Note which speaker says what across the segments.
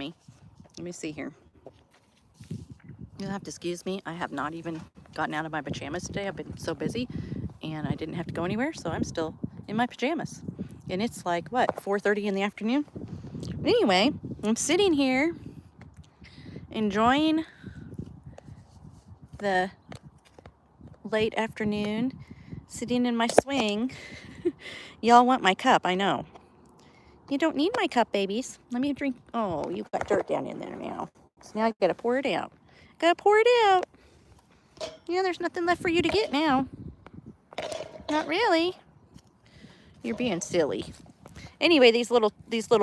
Speaker 1: me. Let me see here. You'll have to excuse me. I have not even gotten out of my pajamas today. I've been so busy and I didn't have to go anywhere, so I'm still in my pajamas. And it's like, what, 4:30 in the afternoon? Anyway, I'm sitting here enjoying the late afternoon, sitting in my swing. Y'all want my cup, I know. You don't need my cup, babies. Let me drink. Oh, you've got dirt down in there now. So now I gotta pour it out. Gotta pour it out. Yeah, there's nothing left for you to get now. Not really. You're being silly. Anyway, these little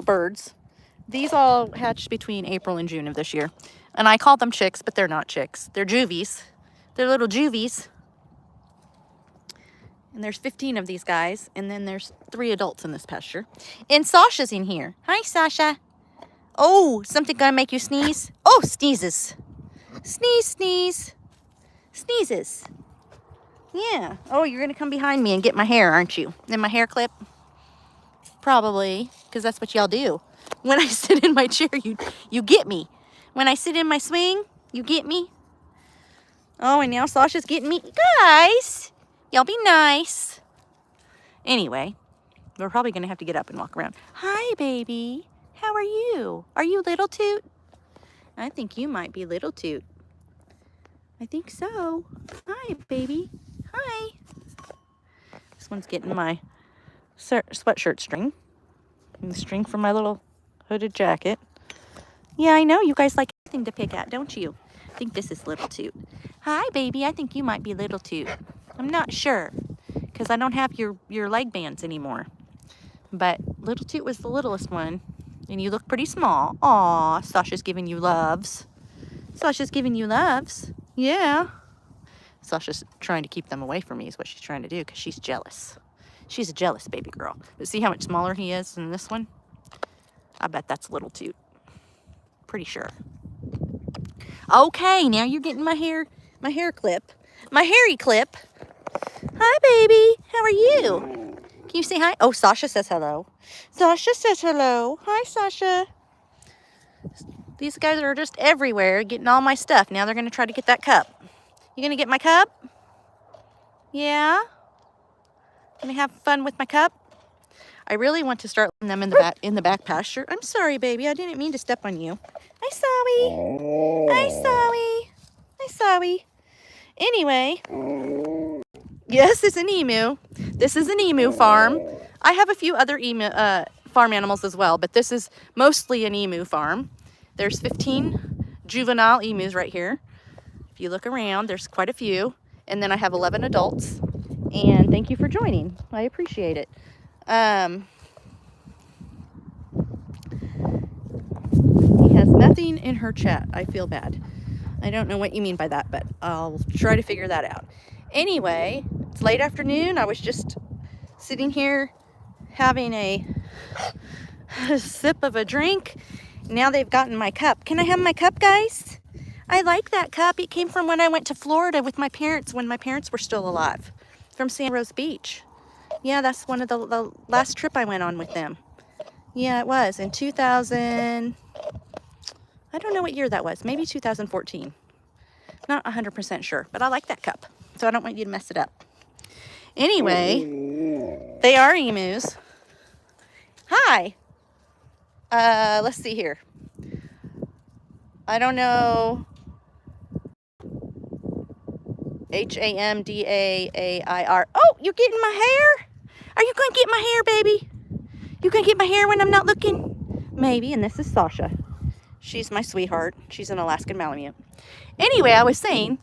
Speaker 1: birds, these all hatched between April and June of this year. And I call them chicks, but they're not chicks. They're juvies. They're little juvies. And there's 15 of these guys. And then there's 3 adults in this pasture. And Sasha's in here. Hi, Sasha. Oh, something gonna make you sneeze? Oh, sneezes. Sneeze, sneeze. Sneezes. Yeah. Oh, you're gonna come behind me and get my hair, aren't you? In my hair clip? Probably, because that's what y'all do. When I sit in my chair, you get me. When I sit in my swing, you get me. Oh, and now Sasha's getting me. Guys, y'all be nice. Anyway, we're probably going to have to get up and walk around. Hi, baby. How are you? Are you Little Toot? I think you might be Little Toot. I think so. Hi, baby. Hi. This one's getting my sweatshirt string. And the string from my little hooded jacket. Yeah, I know. You guys like everything to pick at, don't you? I think this is Little Toot. Hi, baby. I think you might be Little Toot. I'm not sure because I don't have your leg bands anymore. But Little Toot was the littlest one. And you look pretty small. Aw, Sasha's giving you loves. Sasha's giving you loves. Yeah. Sasha's trying to keep them away from me is what she's trying to do because she's jealous. She's a jealous baby girl. But see how much smaller he is than this one? I bet that's Little Toot. Pretty sure. Okay, now you're getting my hair clip. My hairy clip. Hi, baby. How are you? Can you say hi? Oh, Sasha says hello. Sasha says hello. Hi, Sasha. These guys are just everywhere getting all my stuff. Now they're going to try to get that cup. You going to get my cup? Yeah? Going to have fun with my cup? I really want to start letting them in the back pasture. I'm sorry, baby. I didn't mean to step on you. Hi, Sawi. Hi, Sawi. Hi, Sawi. Anyway, yes, it's an emu. This is an emu farm. I have a few other farm animals as well, but this is mostly an emu farm. There's 15 juvenile emus right here. If you look around, there's quite a few. And then I have 11 adults. And thank you for joining. I appreciate it. He has nothing in her chat. I feel bad. I don't know what you mean by that, but I'll try to figure that out. Anyway, it's late afternoon. I was just sitting here having a sip of a drink. Now they've gotten my cup. Can I have my cup, guys? I like that cup. It came from when I went to Florida with my parents when my parents were still alive, from San Rose Beach. Yeah, that's one of the last trip I went on with them. Yeah, it was in 2000. I don't know what year that was. Maybe 2014. Not 100% sure, but I like that cup. So I don't want you to mess it up. Anyway, they are emus. Hi. Let's see here. I don't know. Hamdair. Oh, you're getting my hair? Are you going to get my hair, baby? You going to get my hair when I'm not looking? Maybe. And this is Sasha. She's my sweetheart. She's an Alaskan Malamute. Anyway, I was saying,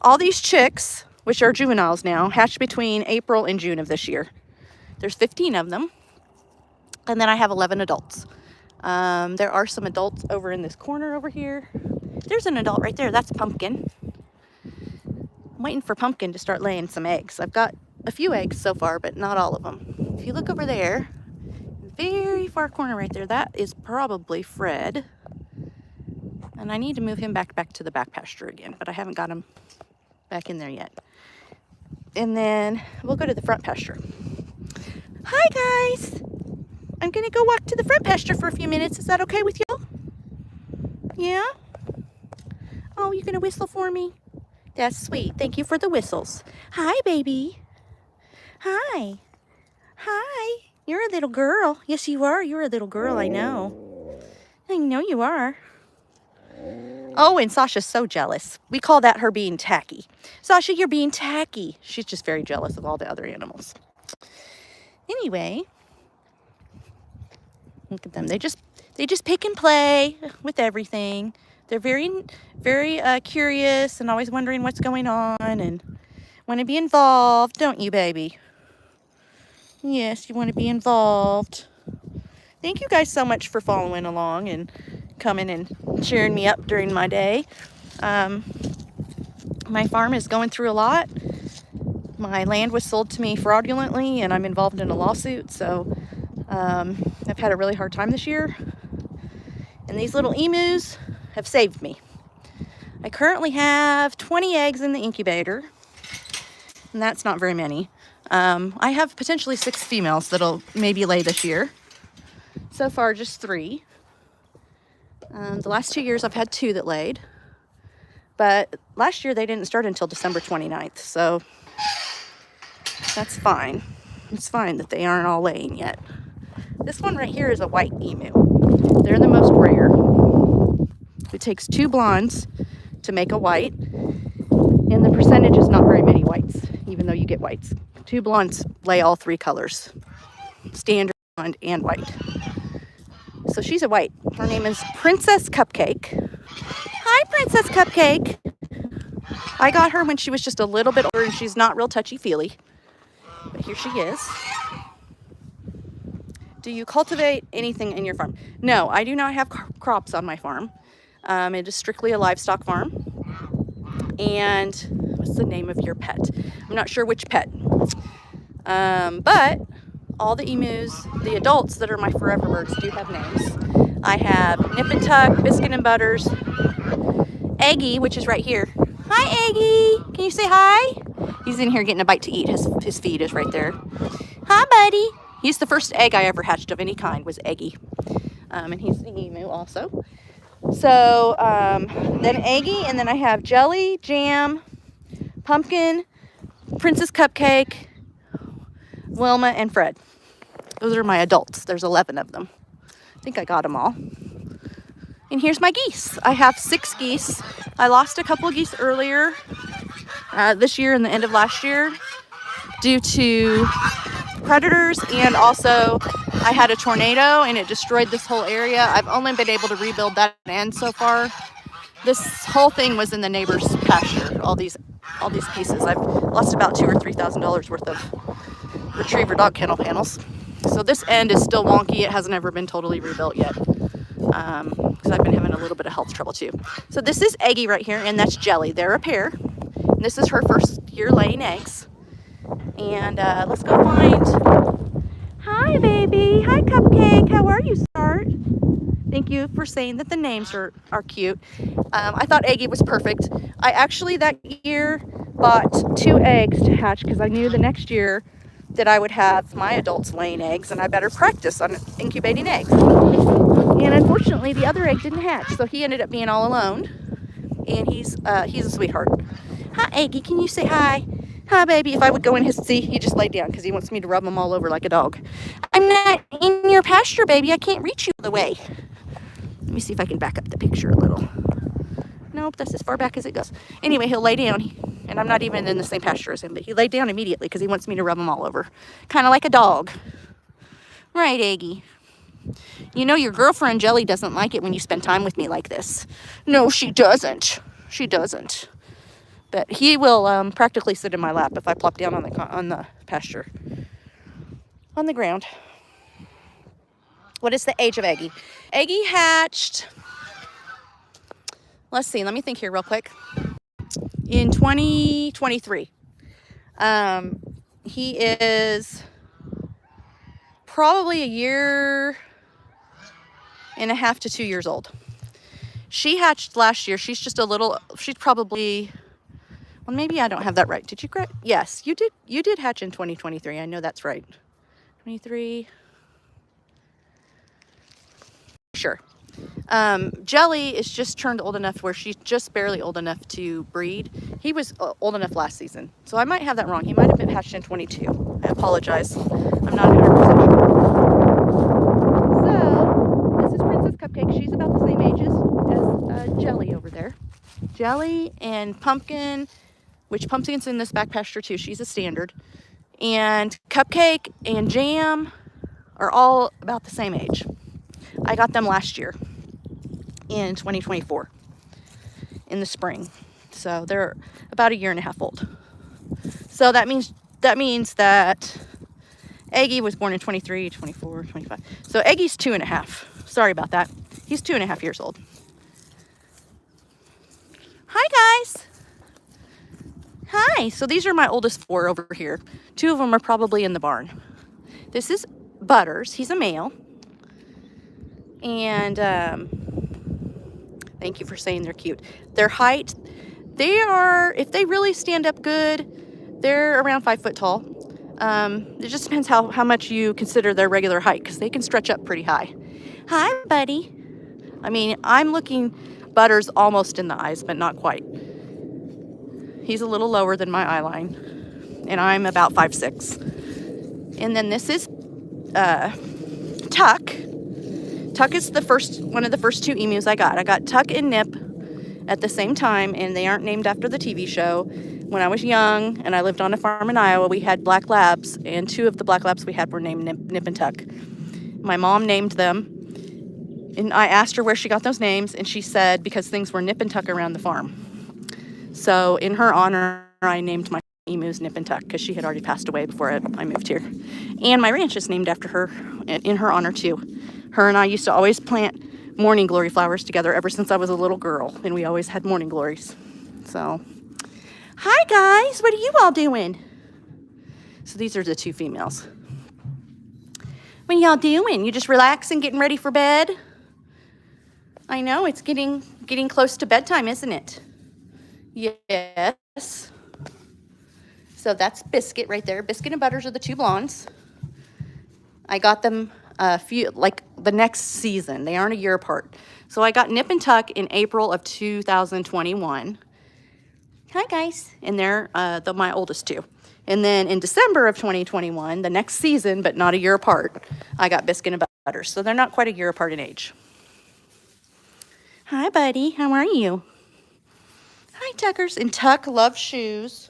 Speaker 1: all these chicks, which are juveniles now, hatched between April and June of this year. There's 15 of them. And then I have 11 adults. There are some adults over in this corner over here. There's an adult right there. That's Pumpkin. I'm waiting for Pumpkin to start laying some eggs. I've got a few eggs so far, but not all of them. If you look over there, very far corner right there, that is probably Fred. And I need to move him back to the back pasture again, but I haven't got him back in there yet. And then we'll go to the front pasture. Hi, guys. I'm going to go walk to the front pasture for a few minutes. Is that okay with you? Yeah? Oh, you gonna whistle for me? That's sweet. Thank you for the whistles. Hi, baby. Hi. Hi. You're a little girl. Yes, you are. You're a little girl, I know. I know you are. Oh, and Sasha's so jealous. We call that her being tacky. Sasha, you're being tacky. She's just very jealous of all the other animals. Anyway, look at them. They just pick and play with everything. They're very curious and always wondering what's going on and want to be involved, don't you, baby? Yes, you want to be involved. Thank you guys so much for following along and coming and cheering me up during my day. My farm is going through a lot. My land was sold to me fraudulently and I'm involved in a lawsuit, so I've had a really hard time this year. And these little emus have saved me. I currently have 20 eggs in the incubator, and that's not very many. I have potentially 6 females that'll maybe lay this year. So far, just 3. The last 2 years, I've had 2 that laid. But last year, they didn't start until December 29th, so that's fine. It's fine that they aren't all laying yet. This one right here is a white emu. They're the most rare. It takes 2 blondes to make a white, and the percentage is not very many whites, even though you get whites. 2 blondes lay all 3 colors, standard, blonde, and white. So she's a white. Her name is Princess Cupcake. Hi, Princess Cupcake. I got her when she was just a little bit older, and she's not real touchy-feely. But here she is. Do you cultivate anything in your farm? No, I do not have crops on my farm. It is strictly a livestock farm. And what's the name of your pet? I'm not sure which pet. But all the emus, the adults that are my forever birds, do have names. I have Nip and Tuck, Biscuit and Butters, Eggy, which is right here. Hi, Eggy. Can you say hi? He's in here getting a bite to eat. His feed is right there. Hi, buddy. He's the first egg I ever hatched of any kind, was Eggy. And he's the emu also. So then Eggy, and then I have Jelly, Jam, Pumpkin, Princess Cupcake, Wilma, and Fred. Those are my adults. There's 11 of them. I think I got them all. And here's my geese. I have 6 geese. I lost a couple of geese earlier this year and the end of last year due to predators, and also I had a tornado and it destroyed this whole area. I've only been able to rebuild that end so far. This whole thing was in the neighbor's pasture, all these pieces. I've lost about $2,000 or $3,000 worth of retriever dog kennel panels. So this end is still wonky. It hasn't ever been totally rebuilt yet, because I've been having a little bit of health trouble too. So this is Eggy right here, and that's Jelly. They're a pair. And this is her first year laying eggs. And let's go find... Hi, baby. Hi, Cupcake. How are you, Start? Thank you for saying that the names are cute. I thought Eggy was perfect. I actually that year bought 2 eggs to hatch because I knew the next year that I would have my adults laying eggs, and I better practice on incubating eggs. And unfortunately, the other egg didn't hatch, so he ended up being all alone. And he's a sweetheart. Hi, Eggy. Can you say hi? Hi, baby. If I would go in his seat, he just laid down because he wants me to rub him all over like a dog. I'm not in your pasture, baby. I can't reach you the way. Let me see if I can back up the picture a little. Nope, that's as far back as it goes. Anyway, he'll lay down, and I'm not even in the same pasture as him, but he laid down immediately because he wants me to rub him all over. Kind of like a dog. Right, Eggy? You know your girlfriend Jelly doesn't like it when you spend time with me like this. No, she doesn't. She doesn't. But he will practically sit in my lap if I plop down on the pasture. On the ground. What is the age of Eggy? Eggy hatched, let's see, let me think here real quick. In 2023. He is probably 1.5 to 2 years old. She hatched last year. She's just a little, she's probably, well, maybe I don't have that right. Did you? Yes, you did. You did hatch in 2023. I know that's right. 23. Sure. Jelly is just turned old enough where she's just barely old enough to breed. He was old enough last season, so I might have that wrong. He might have been hatched in 22. I apologize. I'm not 100% sure. So this is Princess Cupcake. She's about the same age as Jelly over there. Jelly and Pumpkin, which Pumpkin's in this back pasture too. She's a standard. And Cupcake and Jam are all about the same age. I got them last year in 2024 in the spring. So they're about 1.5 years old. So that means that Eggy was born in 23, 24, 25. So Eggy's 2.5. Sorry about that. He's 2.5 years old. Hi, guys. Hi. So these are my oldest 4 over here. 2 of them are probably in the barn. This is Butters. He's a male. And thank you for saying they're cute. Their height, they are, if they really stand up good, they're around 5 foot tall. It just depends how much you consider their regular height, because they can stretch up pretty high. Hi, buddy. I mean, I'm looking Butters almost in the eyes, but not quite. He's a little lower than my eye line, and I'm about 5'6". And then this is Tuck. Tuck is one of the first 2 emus I got. I got Tuck and Nip at the same time, and they aren't named after the TV show. When I was young and I lived on a farm in Iowa, we had black labs, and 2 of the black labs we had were named Nip and Tuck. My mom named them, and I asked her where she got those names, and she said because things were Nip and Tuck around the farm. So in her honor, I named my emus Nip and Tuck, because she had already passed away before I moved here. And my ranch is named after her, in her honor too. Her and I used to always plant morning glory flowers together ever since I was a little girl, and we always had morning glories. So, hi guys, what are you all doing? So these are the 2 females. What are y'all doing? You just relaxing, getting ready for bed? I know, it's getting close to bedtime, isn't it? Yes. So that's Biscuit right there. Biscuit and Butters are the 2 blondes. I got them the next season. They aren't a year apart. So I got Nip and Tuck in April of 2021. Hi, guys. And they're my oldest 2. And then in December of 2021, the next season, but not a year apart, I got Biscuit and Butters. So they're not quite a year apart in age. Hi, buddy. How are you? Hi, Tuckers. And Tuck loves shoes.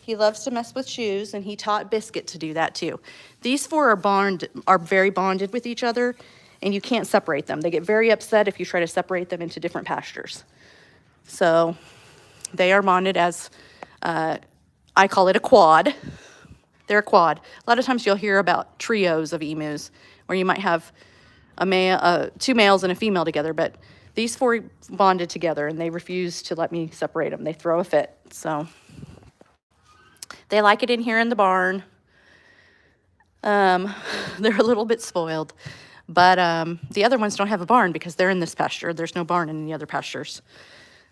Speaker 1: He loves to mess with shoes, and he taught Biscuit to do that too. These 4 are very bonded with each other, and you can't separate them. They get very upset if you try to separate them into different pastures. So they are bonded as, I call it a quad. They're a quad. A lot of times you'll hear about trios of emus, where you might have a male, 2 males and a female together, but these 4 bonded together, and they refuse to let me separate them. They throw a fit, so... They like it in here in the barn. They're a little bit spoiled. But the other ones don't have a barn because they're in this pasture. There's no barn in the other pastures.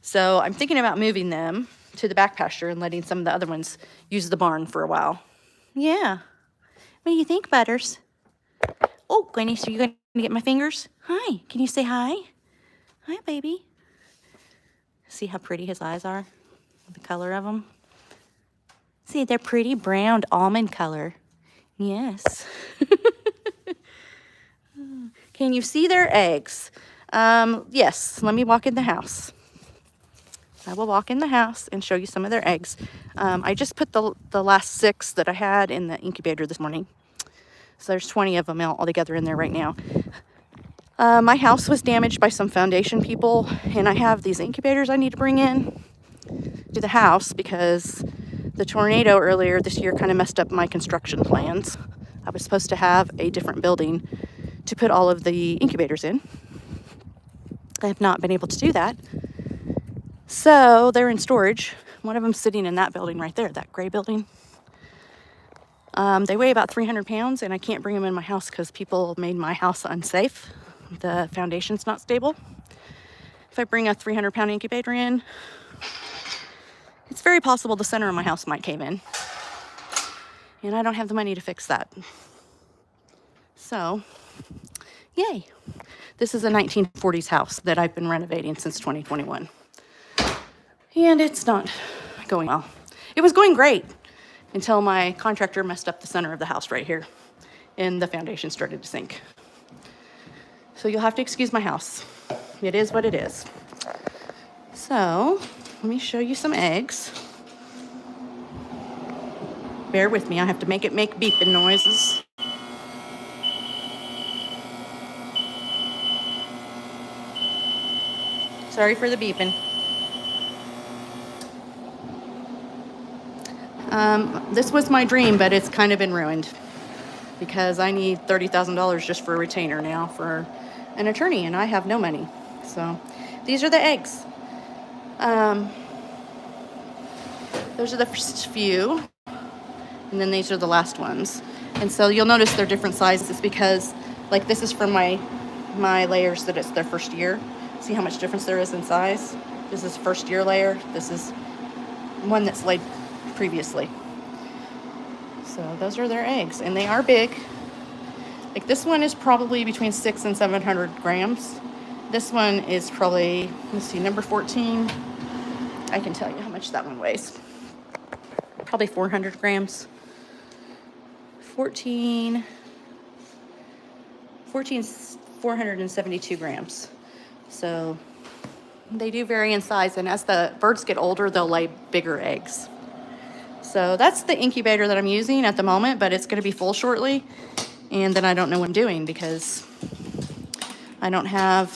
Speaker 1: So I'm thinking about moving them to the back pasture and letting some of the other ones use the barn for a while. Yeah. What do you think, Butters? Oh, goodness, are you going to get my fingers? Hi. Can you say hi? Hi, baby. See how pretty his eyes are? The color of them? See, they're pretty brown almond color. Yes. Can you see their eggs? Yes, let me walk in the house. I will walk in the house and show you some of their eggs. I just put the last 6 that I had in the incubator this morning. So there's 20 of them all together in there right now. My house was damaged by some foundation people, and I have these incubators I need to bring in to the house because the tornado earlier this year kind of messed up my construction plans. I was supposed to have a different building to put all of the incubators in. I have not been able to do that. So they're in storage. One of them's sitting in that building right there, that gray building. They weigh about 300 pounds, and I can't bring them in my house because people made my house unsafe. The foundation's not stable. If I bring a 300-pound incubator in, it's very possible the center of my house might cave in. And I don't have the money to fix that. So, yay.
Speaker 2: This is a 1940s house that I've been renovating since 2021. And it's not going well. It was going great until my contractor messed up the center of the house right here and the foundation started to sink. So you'll have to excuse my house. It is what it is. So let me show you some eggs. Bear with me, I have to make it make beeping noises. Sorry for the beeping. This was my dream, but it's kind of been ruined because I need $30,000 just for a retainer now for an attorney, and I have no money. So these are the eggs. Those are the first few, and then these are the last ones. And so you'll notice they're different sizes because, like, this is from my layers that it's their first year. See how much difference there is in size? This is first year layer. This is one that's laid previously. So those are their eggs, and they are big. Like, this one is probably between 600 and 700 grams. This one is probably, let's see, number 14. I can tell you how much that one weighs. Probably 400 grams. 472 grams. So they do vary in size, and as the birds get older, they'll lay bigger eggs. So that's the incubator that I'm using at the moment, but it's going to be full shortly. And then I don't know what I'm doing because I don't have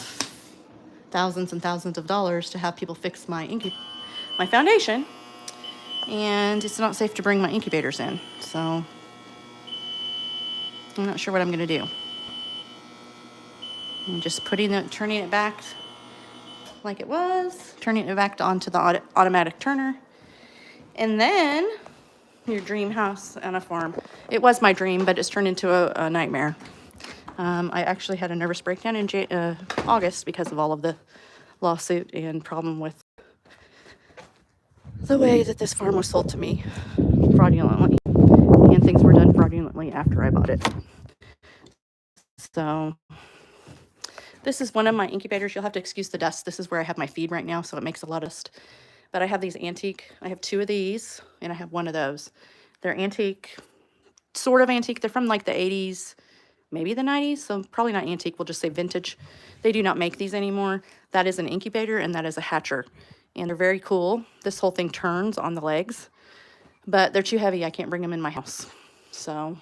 Speaker 2: thousands and thousands of dollars to have people fix my foundation. And it's not safe to bring my incubators in. So I'm not sure what I'm going to do. I'm just turning it back like it was, turning it back onto the automatic turner. And then your dream house on a farm. It was my dream, but it's turned into a nightmare. I actually had a nervous breakdown in August because of all of the lawsuit and problem with the way that this farm was sold to me fraudulently. And things were done fraudulently after I bought it. So this is one of my incubators. You'll have to excuse the dust. This is where I have my feed right now, so it makes a lot of dust. But I have these antique. I have 2 of these, and I have 1 of those. They're antique, sort of antique. They're from like the 80s, maybe the 90s, so probably not antique. We'll just say vintage. They do not make these anymore. That is an incubator, and that is a hatcher. And they're very cool. This whole thing turns on the legs, but they're too heavy. I can't bring them in my house. So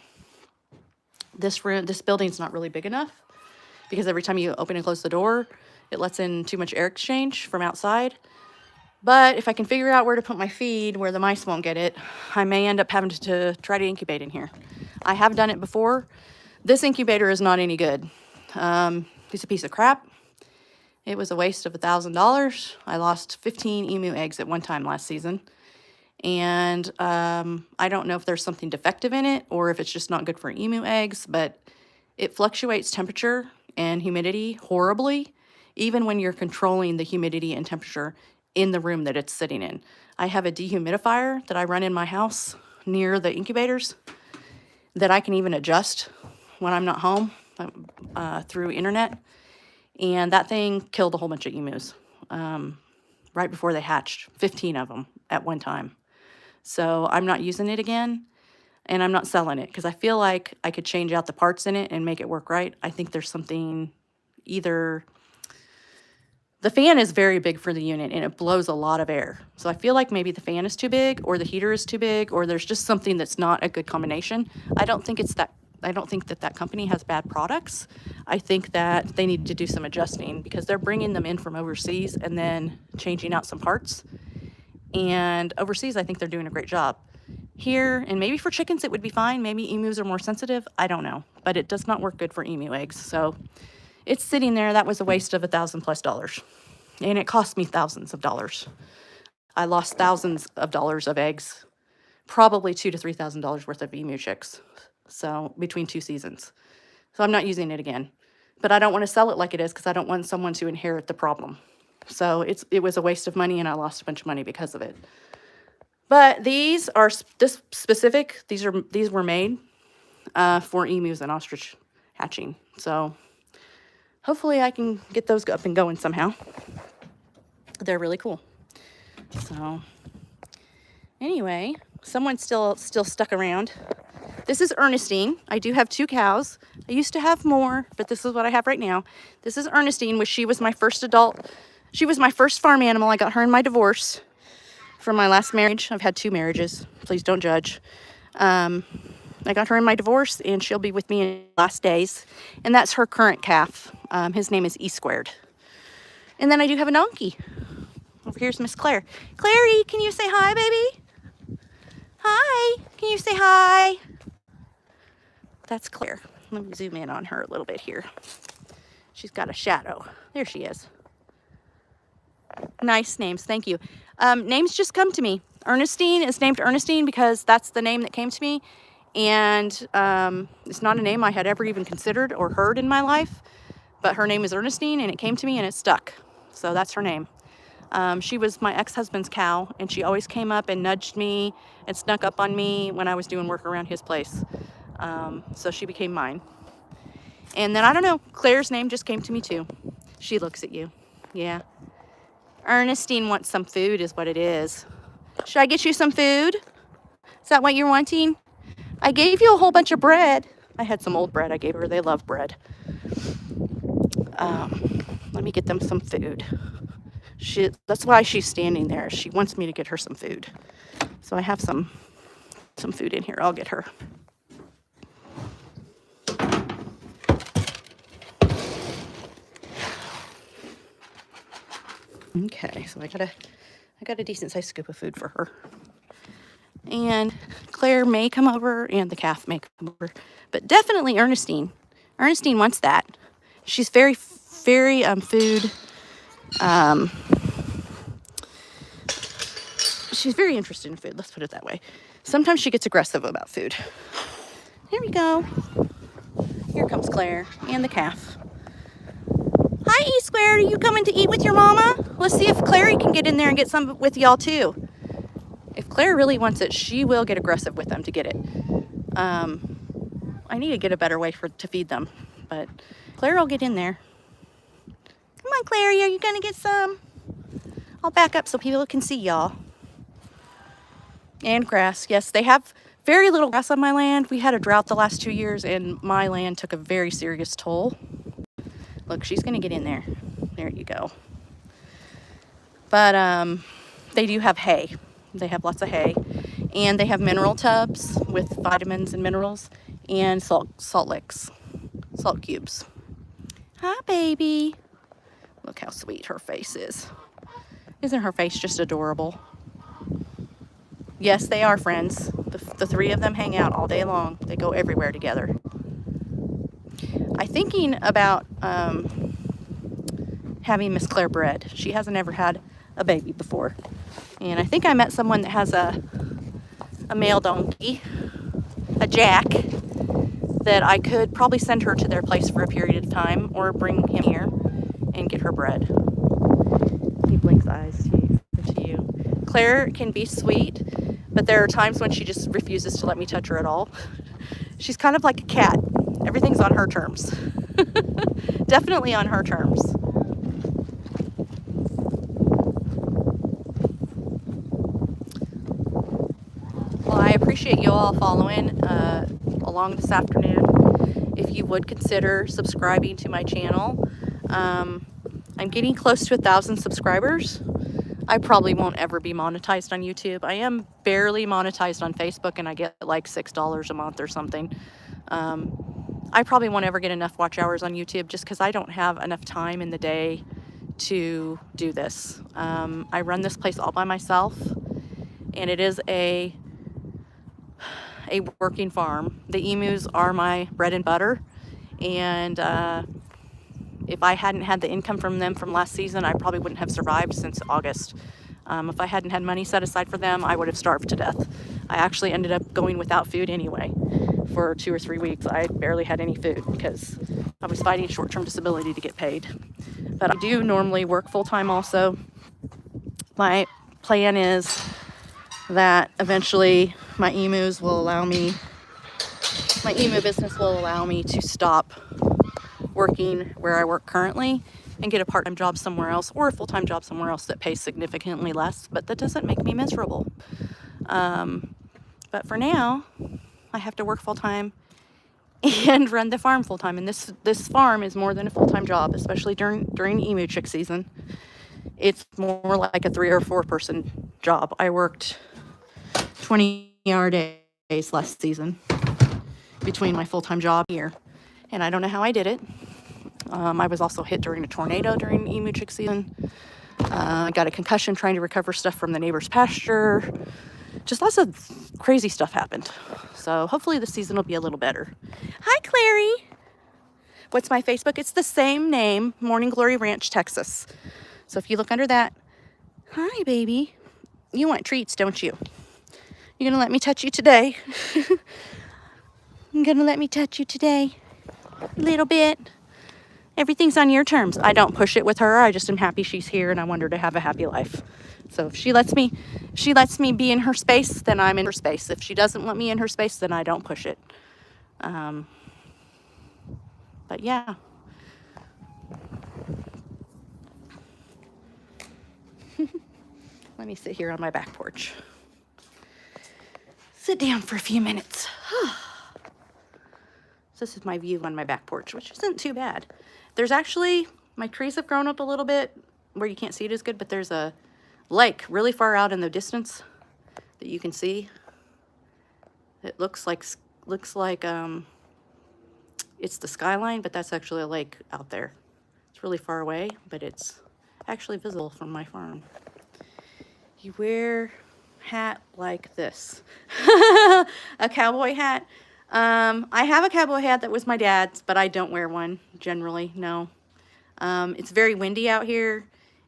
Speaker 2: this building's not really big enough because every time you open and close the door, it lets in too much air exchange from outside. But if I can figure out where to put my feed where the mice won't get it, I may end up having to try to incubate in here. I have done it before. This incubator is not any good. It's a piece of crap. It was a waste of $1,000. I lost 15 emu eggs at one time last season. And I don't know if there's something defective in it or if it's just not good for emu eggs, but it fluctuates temperature and humidity horribly, even when you're controlling the humidity and temperature in the room that it's sitting in. I have a dehumidifier that I run in my house near the incubators that I can even adjust when I'm not home through internet. And that thing killed a whole bunch of emus right before they hatched, 15 of them at one time. So I'm not using it again, and I'm not selling it because I feel like I could change out the parts in it and make it work right. I think there's something, either the fan is very big for the unit and it blows a lot of air. So I feel like maybe the fan is too big or the heater is too big or there's just something that's not a good combination. I don't think that company has bad products. I think that they need to do some adjusting because they're bringing them in from overseas and then changing out some parts. And overseas, I think they're doing a great job. Here, and maybe for chickens it would be fine. Maybe emus are more sensitive. I don't know. But it does not work good for emu eggs. So it's sitting there. That was a waste of $1,000+. And it cost me thousands of dollars. I lost thousands of dollars of eggs. Probably $2,000 to $3,000 worth of emu chicks. So between 2 seasons. So I'm not using it again. But I don't want to sell it like it is because I don't want someone to inherit the problem. So it was a waste of money and I lost a bunch of money because of it. But these are these were made for emus and ostrich hatching. So hopefully I can get those up and going somehow. They're really cool. So anyway, someone's still stuck around. This is Ernestine. I do have 2 cows. I used to have more, but this is what I have right now. This is Ernestine, she was my first adult. She was my first farm animal. I got her in my divorce from my last marriage. I've had 2 marriages. Please don't judge. I got her in my divorce, and she'll be with me in the last days. And that's her current calf. His name is E Squared. And then I do have a donkey. Over here's Miss Claire. Clary, can you say hi, baby? Hi. Can you say hi? That's Claire. Let me zoom in on her a little bit here. She's got a shadow. There she is. Nice names. Thank you. Names just come to me. Ernestine is named Ernestine because that's the name that came to me. And it's not a name I had ever even considered or heard in my life. But her name is Ernestine, and it came to me, and it stuck. So that's her name. She was my ex-husband's cow, and she always came up and nudged me and snuck up on me when I was doing work around his place. So she became mine. And then, I don't know, Claire's name just came to me too. She looks at you. Yeah. Ernestine wants some food is what it is. Should I get you some food? Is that what you're wanting? I gave you a whole bunch of bread. I had some old bread I gave her. They love bread. Let me get them some food. That's why she's standing there. She wants me to get her some food. So I have some food in here. I'll get her. Okay, so I got a decent sized scoop of food for her. And Claire may come over, and the calf may come over, but definitely Ernestine. Ernestine wants that. She's very, very food. She's very interested in food. Let's put it that way. Sometimes she gets aggressive about food. There we go. Here comes Claire and the calf. Hi, E Squared. Are you coming to eat with your mama? Let's see if Clary can get in there and get some with y'all too. If Claire really wants it, she will get aggressive with them to get it. I need to get a better way to feed them, but Claire will get in there. Come on, Clary. Are you gonna get some? I'll back up so people can see y'all. And grass. Yes, they have very little grass on my land. We had a drought the last 2 years, and my land took a very serious toll. Look, she's gonna get in there. There you go. But they do have hay. They have lots of hay, and they have mineral tubs with vitamins and minerals, and salt licks, salt cubes. Hi, baby. Look how sweet her face is. Isn't her face just adorable? Yes, they are friends. The 3 of them hang out all day long. They go everywhere together. I'm thinking about having Miss Claire bred. She hasn't ever had a baby before. And I think I met someone that has a male donkey, a jack, that I could probably send her to their place for a period of time or bring him here and get her bred. He blinks eyes to you. Claire can be sweet, but there are times when she just refuses to let me touch her at all. She's kind of like a cat. Everything's on her terms. Definitely on her terms. Well, I appreciate you all following along this afternoon. If you would consider subscribing to my channel. I'm getting close to 1,000 subscribers. I probably won't ever be monetized on YouTube. I am barely monetized on Facebook, and I get like $6 a month or something. I probably won't ever get enough watch hours on YouTube just because I don't have enough time in the day to do this. I run this place all by myself, and it is a working farm. The emus are my bread and butter, and if I hadn't had the income from them from last season, I probably wouldn't have survived since August. If I hadn't had money set aside for them, I would have starved to death. I actually ended up going without food anyway. For 2 or 3 weeks, I barely had any food because I was fighting short-term disability to get paid. But I do normally work full-time also. My plan is that eventually my emu business will allow me to stop working where I work currently and get a part-time job somewhere else or a full-time job somewhere else that pays significantly less, but that doesn't make me miserable. But for now, I have to work full-time and run the farm full-time, and this farm is more than a full-time job, especially during emu chick season. It's more like a 3 or 4 person job. I worked 20-hour days last season between my full-time job here, and I don't know how I did it. I was also hit during a tornado during emu chick season. I got a concussion trying to recover stuff from the neighbor's pasture. Just lots of crazy stuff happened. So hopefully this season will be a little better. Hi, Clary. What's my Facebook? It's the same name, Morning Glory Ranch, Texas. So if you look under that, hi, baby. You want treats, don't you? You're gonna let me touch you today? You're gonna let me touch you today? A little bit. Everything's on your terms. I don't push it with her. I just am happy she's here and I want her to have a happy life. So if she lets me be in her space, then I'm in her space. If she doesn't let me in her space, then I don't push it. But yeah. Let me sit here on my back porch. Sit down for a few minutes. This is my view on my back porch, which isn't too bad. There's actually, my trees have grown up a little bit where you can't see it as good, but there's a lake really far out in the distance that you can see. It looks like it's the skyline, but that's actually a lake out there. It's really far away, but it's actually visible from my farm. You wear hat like this. A cowboy hat. I have a cowboy hat that was my dad's, but I don't wear one generally, no. It's very windy out here,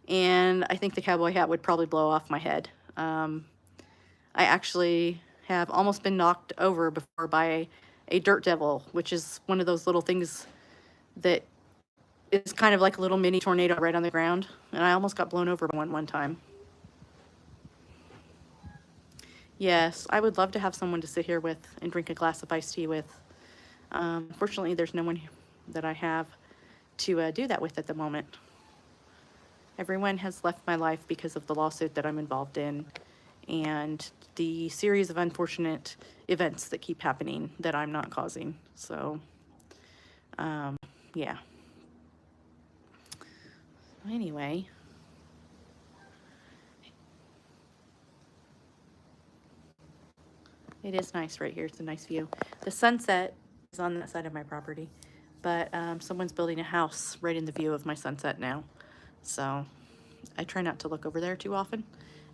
Speaker 2: and I think the cowboy hat would probably blow off my head. I actually have almost been knocked over before by a dirt devil, which is one of those little things that is kind of like a little mini tornado right on the ground, and I almost got blown over by one time. Yes, I would love to have someone to sit here with and drink a glass of iced tea with. Fortunately, there's no one that I have to do that with at the moment. Everyone has left my life because of the lawsuit that I'm involved in and the series of unfortunate events that keep happening that I'm not causing. So, yeah. Anyway. It is nice right here. It's a nice view. The sunset is on that side of my property, but someone's building a house right in the view of my sunset now. So I try not to look over there too often.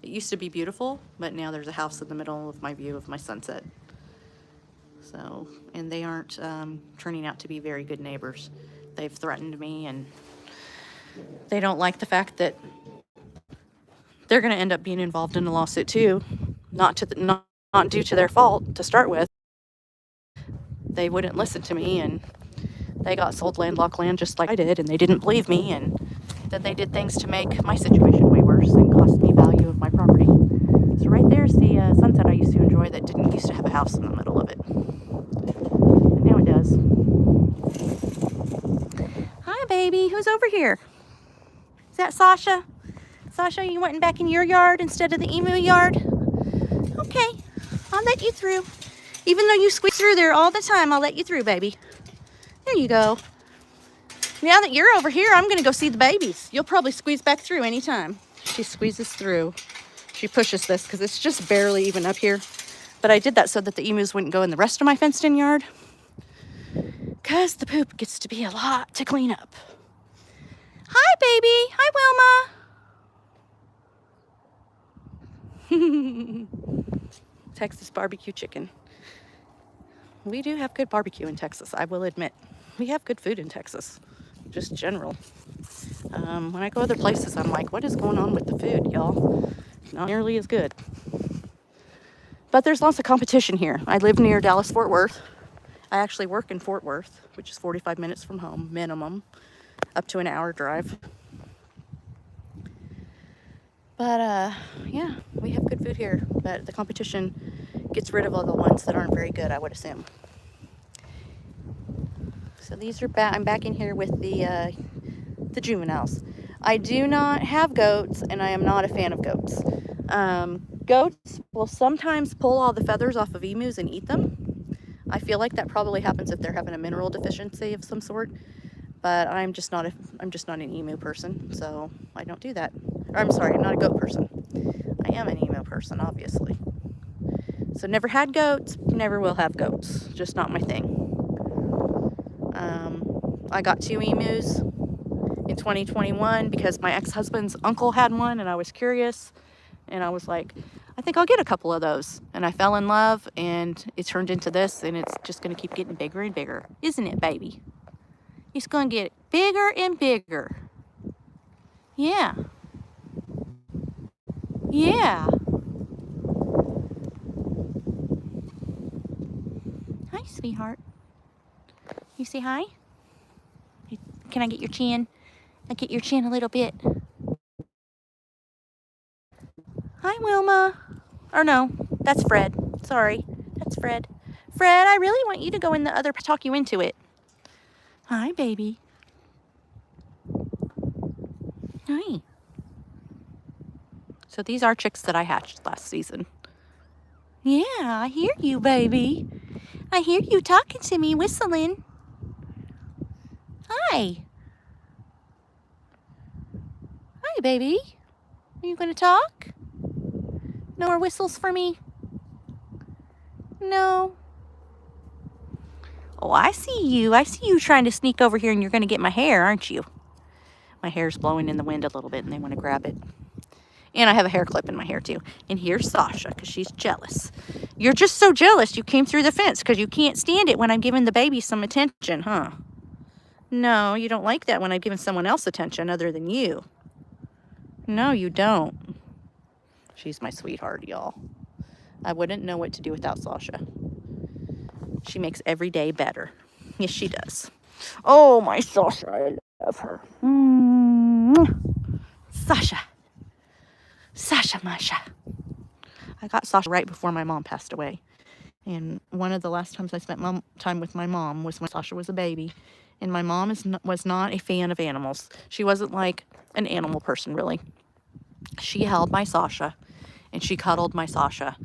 Speaker 2: It used to be beautiful, but now there's a house in the middle of my view of my sunset. So, and they aren't turning out to be very good neighbors. They've threatened me, and they don't like the fact that they're going to end up being involved in a lawsuit too. Not due to their fault to start with. They wouldn't listen to me, and they got sold landlocked land just like I did, and they didn't believe me, and then they did things to make my situation way worse and cost me value of my property. So right there's the sunset I used to enjoy that didn't used to have a house in the middle of it. And now it does. Hi, baby. Who's over here? Is that Sasha? Sasha, you went back in your yard instead of the emu yard? Okay. I'll let you through. Even though you squeeze through there all the time, I'll let you through, baby. There you go. Now that you're over here, I'm going to go see the babies. You'll probably squeeze back through anytime. She squeezes through. She pushes this because it's just barely even up here. But I did that so that the emus wouldn't go in the rest of my fenced-in yard. Because the poop gets to be a lot to clean up. Hi, baby. Hi, Wilma. Texas barbecue chicken. We do have good barbecue in Texas, I will admit. We have good food in Texas, just general. When I go other places, I'm like, what is going on with the food, y'all? Not nearly as good. But there's lots of competition here. I live near Dallas-Fort Worth. I actually work in Fort Worth, which is 45 minutes from home, minimum, up to an hour drive. But, yeah, we have good food here, but the competition gets rid of all the ones that aren't very good, I would assume. So these are back. I'm back in here with the juveniles. I do not have goats, and I am not a fan of goats. Goats will sometimes pull all the feathers off of emus and eat them. I feel like that probably happens if they're having a mineral deficiency of some sort. But I'm just not an emu person, so I don't do that. Or, I'm sorry, I'm not a goat person. I am an emu person, obviously. So never had goats, never will have goats. Just not my thing. I got 2 emus in 2021 because my ex-husband's uncle had one, and I was curious, and I was like, I think I'll get a couple of those. And I fell in love, and it turned into this, and it's just going to keep getting bigger and bigger. Isn't it, baby? It's going to get bigger and bigger. Yeah. Yeah. Hi, sweetheart. You say hi? Can I get your chin? I get your chin a little bit. Hi, Wilma. Or no, that's Fred. Sorry, that's Fred. Fred, I really want you to go in the other, talk you into it. Hi, baby. Hi. So these are chicks that I hatched last season. Yeah, I hear you, baby. I hear you talking to me, whistling. Hi. Hi, baby. Are you going to talk? No more whistles for me? No. Oh, I see you. I see you trying to sneak over here, and you're going to get my hair, aren't you? My hair's blowing in the wind a little bit, and they want to grab it. And I have a hair clip in my hair, too. And here's Sasha, because she's jealous. You're just so jealous you came through the fence because you can't stand it when I'm giving the baby some attention, huh? No, you don't like that when I'm giving someone else attention other than you. No, you don't. She's my sweetheart, y'all. I wouldn't know what to do without Sasha. She makes every day better. Yes, she does. Oh, my Sasha, I love her. Sasha. Sasha, Masha. I got Sasha right before my mom passed away. And one of the last times I spent time with my mom was when Sasha was a baby. And my mom was not a fan of animals. She wasn't like an animal person, really. She held my Sasha, and she cuddled my Sasha.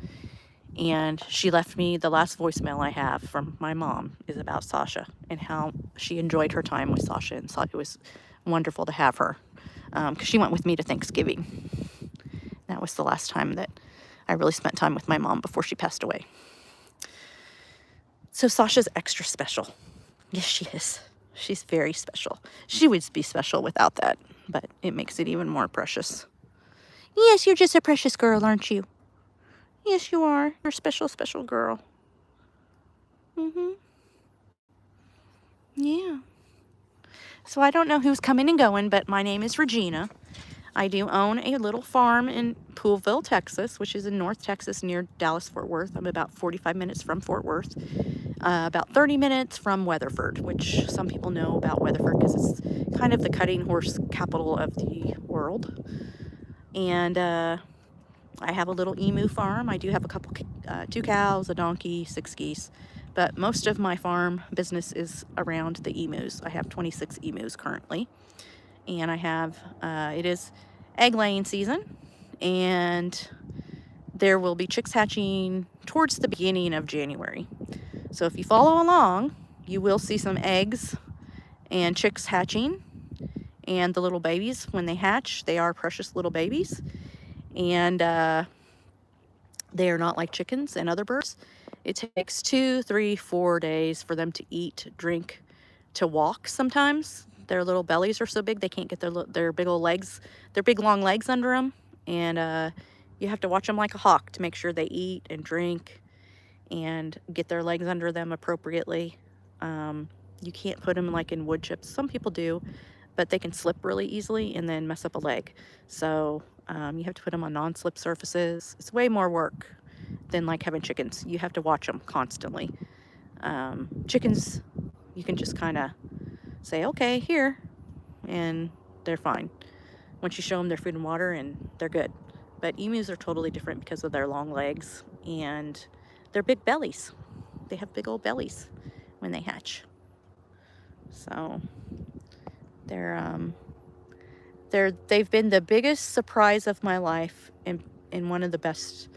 Speaker 2: And she left me the last voicemail I have from my mom is about Sasha and how she enjoyed her time with Sasha and thought it was wonderful to have her. Because she went with me to Thanksgiving. That was the last time that I really spent time with my mom before she passed away. So Sasha's extra special. Yes, she is. She's very special. She would be special without that, but it makes it even more precious. Yes, you're just a precious girl, aren't you? Yes, you are. You're a special, special girl. Yeah. So I don't know who's coming and going, but my name is Regina. I do own a little farm in Poolville, Texas, which is in North Texas near Dallas-Fort Worth. I'm about 45 minutes from Fort Worth, about 30 minutes from Weatherford, which some people know about Weatherford because it's kind of the cutting horse capital of the world. And I have a little emu farm. I do have a couple, 2 cows, a donkey, 6 geese. But most of my farm business is around the emus. I have 26 emus currently. And I have, it is egg laying season. And there will be chicks hatching towards the beginning of January. So if you follow along, you will see some eggs and chicks hatching. And the little babies, when they hatch, they are precious little babies. And they are not like chickens and other birds. It takes 2, 3, 4 days for them to eat, drink, to walk sometimes. Their little bellies are so big they can't get their big old legs, their big long legs under them. And you have to watch them like a hawk to make sure they eat and drink and get their legs under them appropriately. You can't put them like in wood chips. Some people do, but they can slip really easily and then mess up a leg. So you have to put them on non-slip surfaces. It's way more work than like having chickens. You have to watch them constantly. Chickens, you can just kind of say, okay, here, and they're fine. Once you show them their food and water, and they're good. But emus are totally different because of their long legs and their big bellies. They have big old bellies when they hatch. So they've been the biggest surprise of my life, and one of the best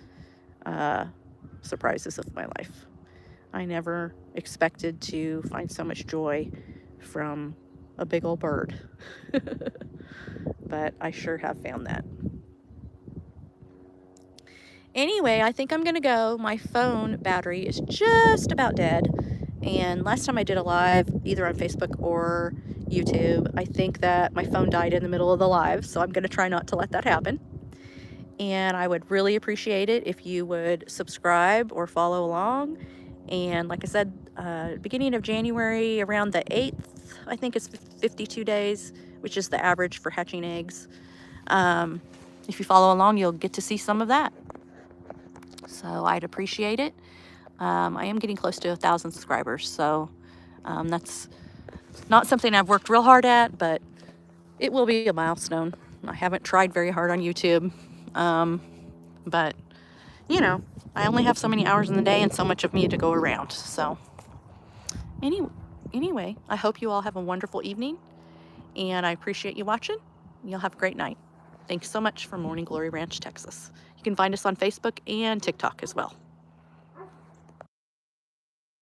Speaker 2: surprises of my life. I never expected to find so much joy from a big old bird. But I sure have found that. Anyway, I think I'm gonna go. My phone battery is just about dead. And last time I did a live, either on Facebook or YouTube, I think that my phone died in the middle of the live, so I'm gonna try not to let that happen. And I would really appreciate it if you would subscribe or follow along. And like I said, beginning of January, around the 8th, I think it's 52 days, which is the average for hatching eggs. If you follow along, you'll get to see some of that. So I'd appreciate it. I am getting close to 1,000 subscribers, so that's not something I've worked real hard at, but it will be a milestone. I haven't tried very hard on YouTube, but you know, I only have so many hours in the day and so much of me to go around. So anyway, I hope you all have a wonderful evening, and I appreciate you watching. You'll have a great night. Thanks so much from Morning Glory Ranch, Texas. You can find us on Facebook and TikTok as well.